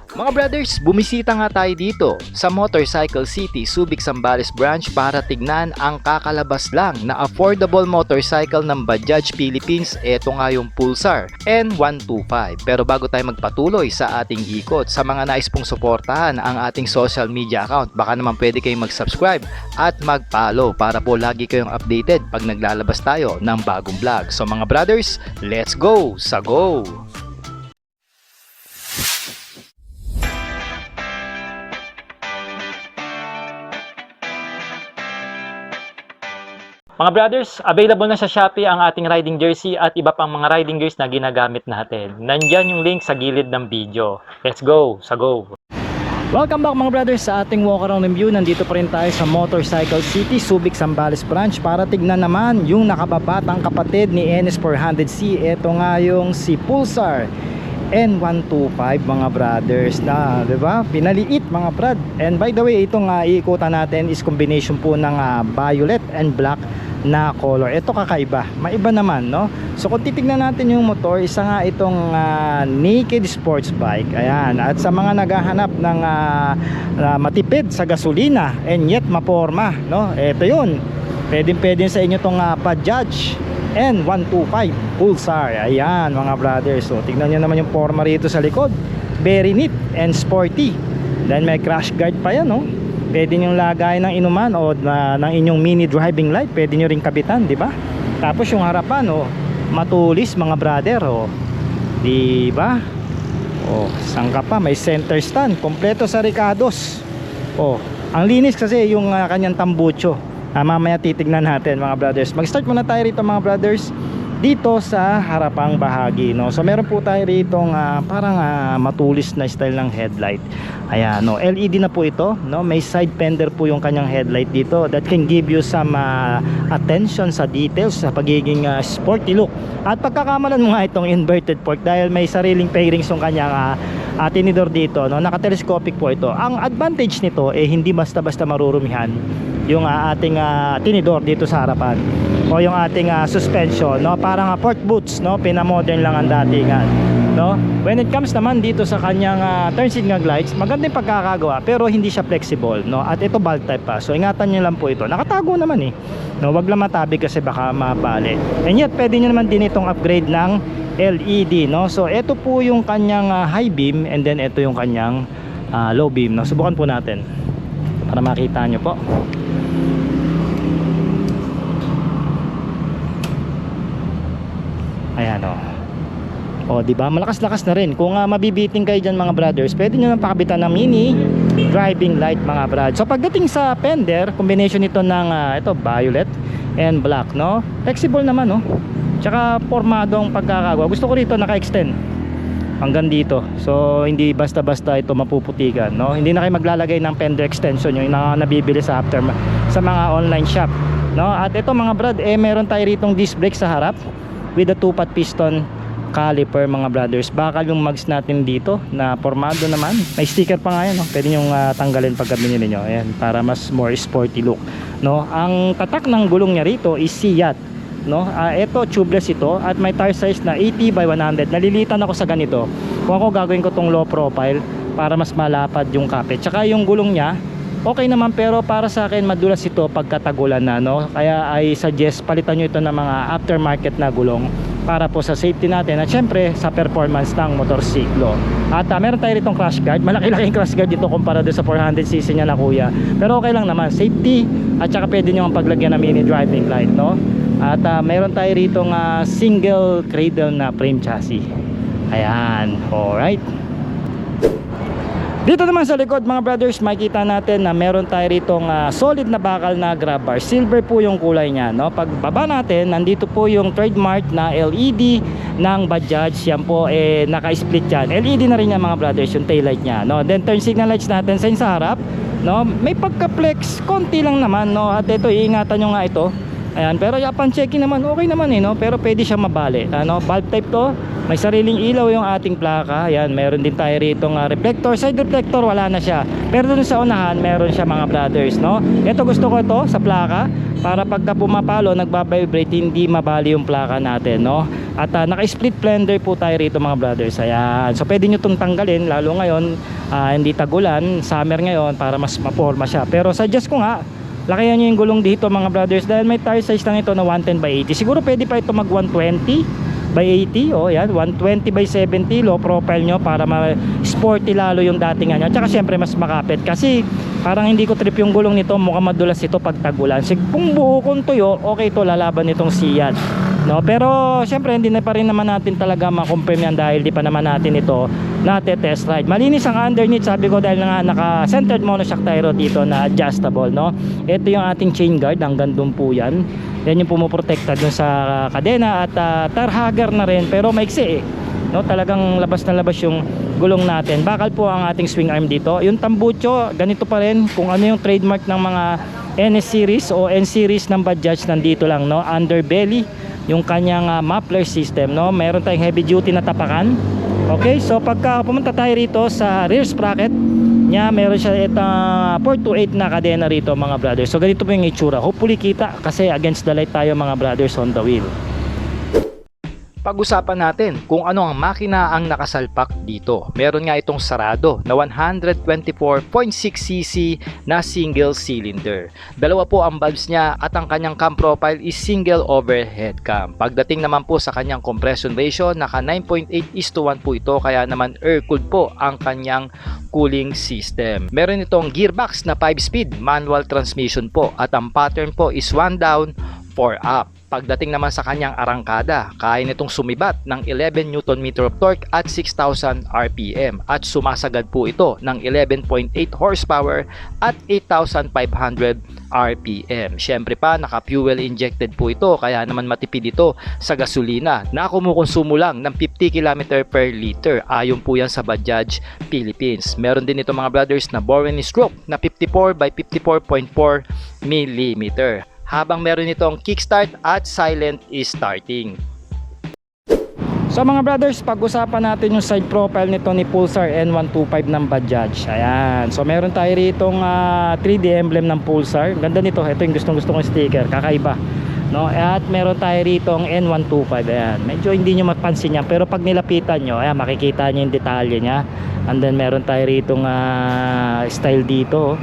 Mga brothers, bumisita nga tayo dito sa Motorcycle City, Subic, Zambales branch para tignan ang kakalabas lang na affordable motorcycle ng Bajaj Philippines. Ito nga yung Pulsar N125. Pero bago tayo magpatuloy sa ating ikot, sa mga nais pong suportahan ang ating social media account, baka naman pwede kayong mag-subscribe at mag-follow para po lagi kayong updated pag naglalabas tayo ng bagong vlog. So mga brothers, let's go sa go! Mga brothers, available na sa Shopee ang ating riding jersey at iba pang mga riding gears na ginagamit natin. Nandyan yung link sa gilid ng video. Let's go! Sa go! Welcome back mga brothers sa ating walk around review. Nandito pa rin tayo sa Motorcycle City, Subic, Zambales branch para tignan naman yung nakababatang kapatid ni NS400C. Ito nga yung si Pulsar N125 mga brothers na, 'di ba? Pinaliit mga brad. And by the way, itong iikutan natin is combination po ng violet and black na color. Ito kakaiba, maiba naman, no? So kung titignan natin yung motor, isa nga itong naked sports bike. Ayan, at sa mga naghahanap ng matipid sa gasolina and yet maporma, no? Ito yun, pwedeng sa inyo tong Bajaj N125 Pulsar. Ayan mga brothers, so tignan nyo naman yung forma rito sa likod, very neat and sporty. Then may crash guard pa yan, no? Pwede nyo lagay ng inuman o ng inyong mini driving light, pwede nyo ring kapitan, di ba? Tapos yung harapan, oh, matulis mga brother, oh, di ba? Oh, sangka pa, may center stand, kompleto sa Ricardos. Oh, ang linis kasi yung kanyang tambucho. Mamaya titignan natin mga brothers. Mag-start muna tayo rito mga brothers dito sa harapang bahagi, no? So meron po tayo rito parang matulis na style ng headlight. Ayan, no, LED na po ito, no? May side fender po yung kanyang headlight dito that can give you some attention sa details, sa pagiging sporty look. At pagkakamalan mo nga itong inverted fork dahil may sariling fairings yung kanyang tinidor dito, no? Naka-telescopic po ito. Ang advantage nito hindi basta-basta marurumihan yung ating tinidor dito sa harapan o yung ating suspension, no? Parang port boots, no? Pinamodern lang ang datingan, no? When it comes naman dito sa kanyang turn signal lights, magandang pagkakagawa pero hindi siya flexible, no? At ito bulb type pa, so ingatan nyo lang po ito. Nakatago naman no? Wag lang matabi kasi baka mabali. And yet pwede nyo naman din itong upgrade ng LED, no? So ito po yung kanyang high beam and then ito yung kanyang low beam, no? Subukan po natin para makita nyo po. Ayan, o di ba, malakas-lakas na rin. Kung mabibiting kayo dyan mga brothers, pwede nyo nang pakabitan ng mini driving light mga brad. So pagdating sa fender, combination ito ng ito violet and black, no? Flexible naman, no? Tsaka formadong pagkakagawa. Gusto ko rito naka-extend hanggang dito, so hindi basta-basta ito mapuputikan, no? Hindi na kayo maglalagay ng fender extension yung nabibili sa sa mga online shop, no? At ito mga brad, meron tayo ritong disc brake sa harap with a 2-pot piston caliper mga brothers. Bakal yung mags natin dito na formado naman, may sticker pa nga yan, no? Pwede nyong tanggalin pagka binili nyo, ayan, para mas more sporty look, no? Ang tatak ng gulong niya rito is Siat, no? Ito tubeless ito at may tire size na 80 by 100. Nalilitan ako sa ganito kung ako gagawin ko tong low profile para mas malapad yung kapit. Tsaka yung gulong niya okay naman, pero para sa akin madulas ito pagkatagulan na, no? Kaya I suggest palitan nyo ito ng mga aftermarket na gulong para po sa safety natin at syempre sa performance ng motorsiklo. At meron tayo ritong crash guard, malaki-laking crash guard dito kumpara doon sa 400cc niya na kuya, pero okay lang naman, safety. At saka pwede nyo ang paglagyan ng mini driving light, no? At meron tayo ritong single cradle na frame chassis. Ayan, alright. Dito naman sa likod mga brothers, makikita natin na meron tayo ritong solid na bakal na grab bar. Silver po yung kulay niya, no? Pag baba natin, nandito po yung trademark na LED ng Bajaj. Yan po naka-split yan. LED na rin yan mga brothers, yung taillight niya, no? Then turn signal lights natin sa harap, no? May pagka-flex, konti lang naman, no? At ito, iingatan nyo nga ito. Ayan, pero yapan checking naman, okay naman, no? Pero pwede siya mabali, ano? Bulb type to. May sariling ilaw yung ating plaka. Ayan, meron din tayo rito reflector. Side reflector wala na siya, pero dun sa unahan meron siya mga brothers, no? Ito gusto ko ito sa plaka. para pagka pumapalo, nagba-vibrate, hindi mabali yung plaka natin, no? At naka-split blender po tayo rito mga brothers. Ayan. So pwede nyo itong tanggalin, lalo ngayon hindi tagulan, summer ngayon, para mas maporma siya. Pero suggest ko nga, lakayan nyo yung gulong dito mga brothers, dahil may tire size lang ito na 110 by 80. Siguro pwede pa ito mag 120 by 80, oh yan, 120 by 70 low profile nyo para ma-sporty lalo yung datingan nyo. Tsaka syempre mas makapit, kasi parang hindi ko trip yung gulong nito, mukhang madulas ito pag tagulan. Kung buo kong tuyo, okay to, lalaban itong Siat, no? Pero syempre hindi na pa rin naman natin talaga ma-confirm yan, dahil di pa naman natin ito test ride. Malinis ang underneath, sabi ko, dahil nga naka-centered monoshock tire dito na adjustable, no? Ito yung ating chain guard, hanggang doon po yan. Yan yung pumoprotekta dun sa kadena, at tar hugger na rin, pero maiksi, no? Talagang labas na labas yung gulong natin. Bakal po ang ating swing arm dito. Yung tambucho, ganito pa rin. Kung ano yung trademark ng mga NS series o N series ng Bajaj, nandito lang, no? Underbelly, yung kanyang muffler system, no? Meron tayong heavy duty na tapakan. Okay, so pagka pumunta tayo rito sa rear sprocket nya, meron siya itong 428 na kadena rito mga brothers. So ganito po yung itsura. Hopefully kita, kasi against the light tayo mga brothers on the wheel. Pag-usapan natin kung ano ang makina ang nakasalpak dito. Meron nga itong sarado na 124.6cc na single cylinder. Dalawa po ang valves niya, at ang kanyang cam profile is single overhead cam. Pagdating naman po sa kanyang compression ratio, naka 9.8:1 po ito, kaya naman air-cooled po ang kanyang cooling system. Meron itong gearbox na 5-speed manual transmission po, at ang pattern po is 1 down, 4 up. Pagdating naman sa kanyang arangkada, kaya nitong sumibat ng 11 Nm of torque at 6,000 RPM, at sumasagad po ito ng 11.8 horsepower at 8,500 RPM. Syempre pa, naka-fuel injected po ito, kaya naman matipid ito sa gasolina na kumukonsumo lang ng 50 km per liter. Ayon po yan sa Bajaj Philippines. Meron din ito mga brothers na bore and stroke na 54 by 54.4 mm. Habang meron itong kickstart at silent starting. So mga brothers, pag-usapan natin yung side profile nito ni Pulsar N125 ng Bajaj. Ayan. So meron tayo ritong 3D emblem ng Pulsar. Ganda nito. Ito yung gustong-gusto kong sticker. Kakaiba, no? At meron tayo ritong N125. Ayan. Medyo hindi nyo mapansin yan, pero pag nilapitan nyo, ayan, makikita nyo yung detalye nya. And then meron tayo ritong style dito.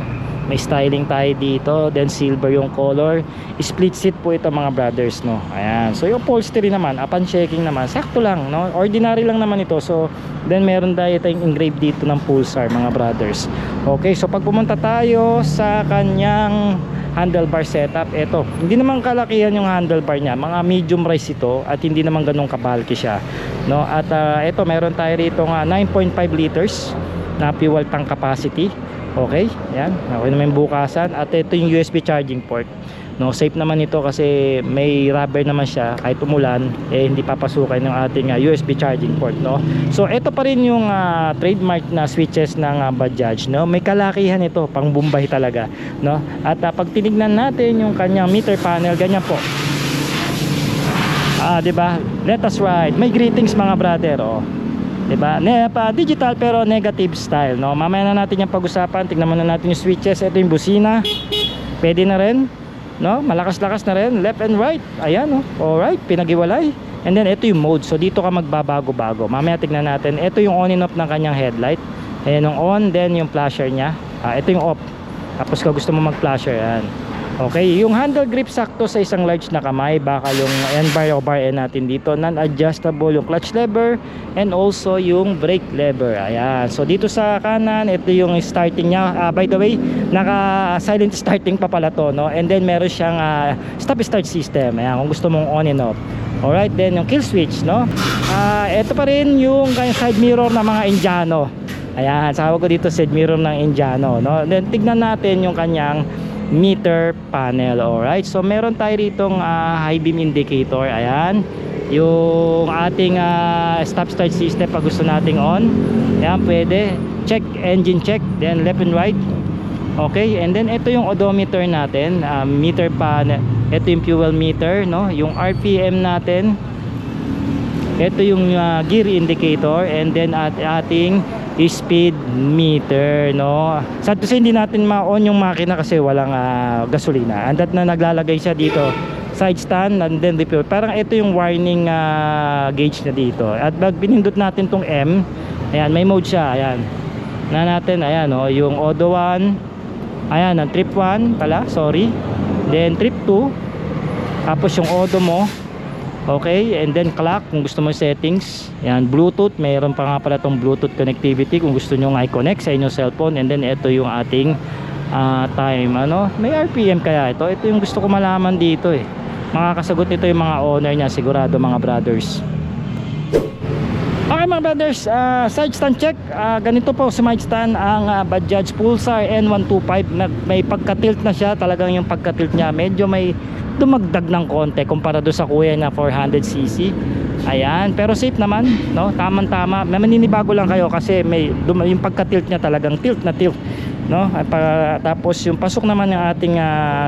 May styling tayo dito, then silver yung color. Split seat po ito mga brothers, no? Ayan. So yung upholstery naman, upon checking naman, sakto lang, no? Ordinary lang naman ito. So then meron tayo tayong engraved dito ng Pulsar mga brothers. Okay, so pag pumunta tayo sa kanyang handlebar setup, ito, hindi naman kalakihan yung handlebar niya, mga medium rise ito, at hindi naman ganun kabalki siya, no? At ito, meron tayo rito 9.5 liters na fuel tank capacity. Okay, yan. Okay naman yung bukasan. At ito yung USB charging port. No, safe naman ito kasi may rubber naman siya. Kahit umulan, hindi papasukan yung ating USB charging port, no. So ito pa rin yung trademark na switches ng Bajaj, no. May kalakihan ito, pang Bombay talaga, no. At pag tinignan natin yung kanyang meter panel, ganyan po. 'Di ba? Let us ride. May greetings mga brother, oh. Diba? Digital pero negative style, no? Mamaya na natin yung pag-usapan. Tingnan muna natin yung switches. Ito yung busina. Pwede na rin, no? Malakas-lakas na rin. Left and right. Ayan, no? Alright, pinag-iwalay. And then ito yung mode. So dito ka magbabago-bago. Mamaya tingnan natin. Ito yung on and off ng kanyang headlight. Ayan yung on, then yung flasher nya. Ito yung off. Tapos kung gusto mo mag-flasher, yan. Okay, yung handle grip sakto sa isang large na kamay. Baka yung N-bar o bar N natin dito, non-adjustable yung clutch lever and also yung brake lever. Ayan, so dito sa kanan, ito yung starting nya. By the way, naka silent starting pa pala to, no? And then meron siyang stop start system. Ayan, kung gusto mong on and off. Alright, then yung kill switch, no? Ito pa rin yung side mirror ng mga Indiano. Ayan, sawag ko dito side mirror ng Indiano, no? Then tignan natin yung kanyang meter panel. Alright, so meron tayo ritong high beam indicator. Ayan, yung ating stop start system pag gusto nating on. Ayan, pwede check, engine check, then left and right. Okay, and then ito yung odometer natin, meter panel. Ito yung fuel meter, no? Yung RPM natin. Ito yung gear indicator, and then ating speed meter, no. Sad to say, hindi natin ma-on yung makina kasi walang gasolina. And that na naglalagay siya dito side stand and then refuel. Parang ito yung warning gauge na dito. At pag pinindot natin tong M, ayan, may mode siya, ayan. Na natin, ayan, oh, yung Odo 1, ayan, ang trip 1 pala, sorry. Then trip 2, tapos yung Odo mo, okay, and then clock kung gusto mo settings, ayan, Bluetooth, mayroon pa nga pala tong Bluetooth connectivity kung gusto nyo nga i-connect sa inyong cellphone. And then ito yung ating time, ano, may RPM kaya ito yung gusto ko malaman dito makakasagot nito yung mga owner niya sigurado, mga brothers. Okay mga brothers, side stand check. Ganito po sa side stand ang Bajaj Pulsar N125. May pagka-tilt na siya, talagang yung pagka-tilt niya medyo may dumagdag ng konti kumpara do sa kuya na 400cc. Ayan, pero safe naman, no? Tamang-tama. Maninibago lang kayo kasi may yung pagka-tilt niya talagang tilt na tilt, no? Tapos yung pasok naman ng ating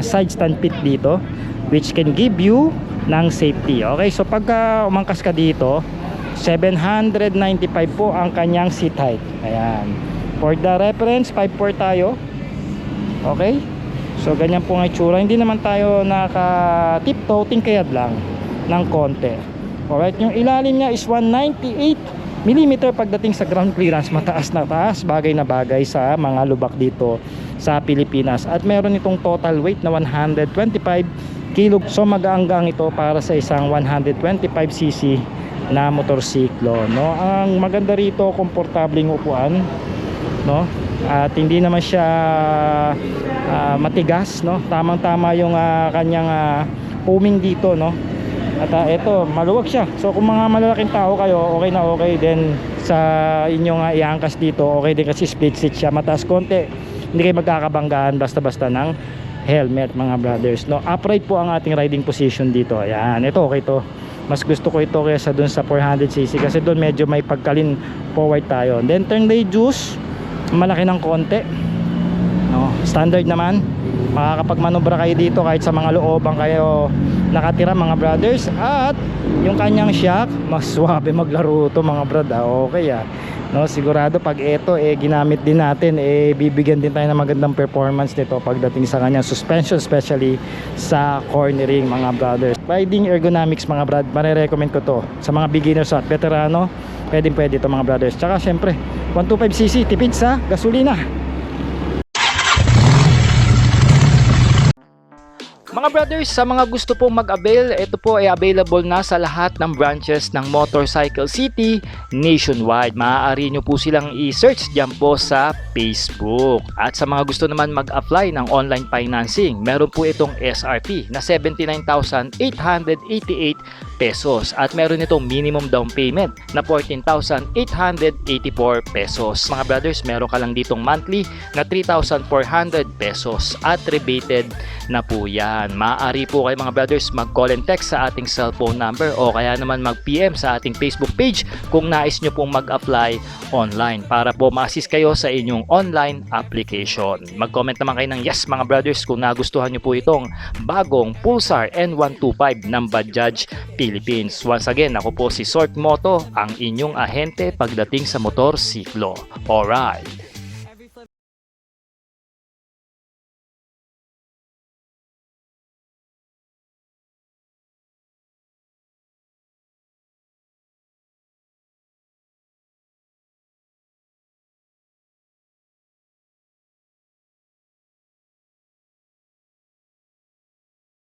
side stand pit dito, which can give you ng safety. Okay, so pagka umangkas ka dito, 795 po ang kanyang seat height. Ayan, for the reference 5'4" tayo. Okay, so ganyan po ang itsura. Hindi naman tayo naka tiptoe, tingkayad lang ng konti. Alright, yung ilalim niya is 198mm pagdating sa ground clearance. Mataas na taas, bagay na bagay sa mga lubak dito sa Pilipinas. At meron itong total weight na 125 kg. So magaanggang ito para sa isang 125cc na motorsiklo, no. Ang maganda rito, komportableng upuan, no, at hindi naman siya matigas, no. Tamang-tama yung kanyang foaming dito, no. At ito, maluwag siya. So kung mga malalaking tao kayo, okay na okay din sa inyong iangkas dito. Okay din kasi split seat siya, mataas konti. Hindi kayo magkakabanggaan basta-basta ng helmet, mga brothers, no. Upright po ang ating riding position dito. Ayan, ito okay to. Mas gusto ko ito kaysa dun sa 400cc kasi dun medyo may pagkalin forward tayo. Then turn radius, malaki ng konti, no. Standard naman, makakapagmanobra kayo dito kahit sa mga looban kayo nakatira, mga brothers. At yung kanyang shock, mas swabe maglaro to, mga brad. Okay no, sigurado pag ito ginamit din natin, bibigyan din tayo ng magandang performance nito pagdating sa kanyang suspension, especially sa cornering, mga brothers. Riding ergonomics, mga brad, marirecommend ko to sa mga beginners at veterano. Pwede to, mga brothers. Tsaka syempre 125cc, tipid sa gasolina. Mga brothers, sa mga gusto pong mag-avail, ito po ay available na sa lahat ng branches ng Motorcycle City nationwide. Maaari nyo po silang i-search dyan po sa Facebook. At sa mga gusto naman mag-apply ng online financing, meron po itong SRP na 79,888 pesos at meron itong minimum down payment na 14,884 pesos. Mga brothers, meron ka lang ditong monthly na 3,400 pesos at rebated na po yan. Maaari po kayo, mga brothers, mag-call and text sa ating cellphone number o kaya naman mag-PM sa ating Facebook page kung nais nyo pong mag-apply online para po ma-assist kayo sa inyong online application. Mag-comment naman kayo ng yes, mga brothers, kung nagustuhan nyo po itong bagong Pulsar N125 ng Bajaj Philippines. Once again, ako po si Sort Moto, ang inyong ahente pagdating sa motorsiklo. Alright.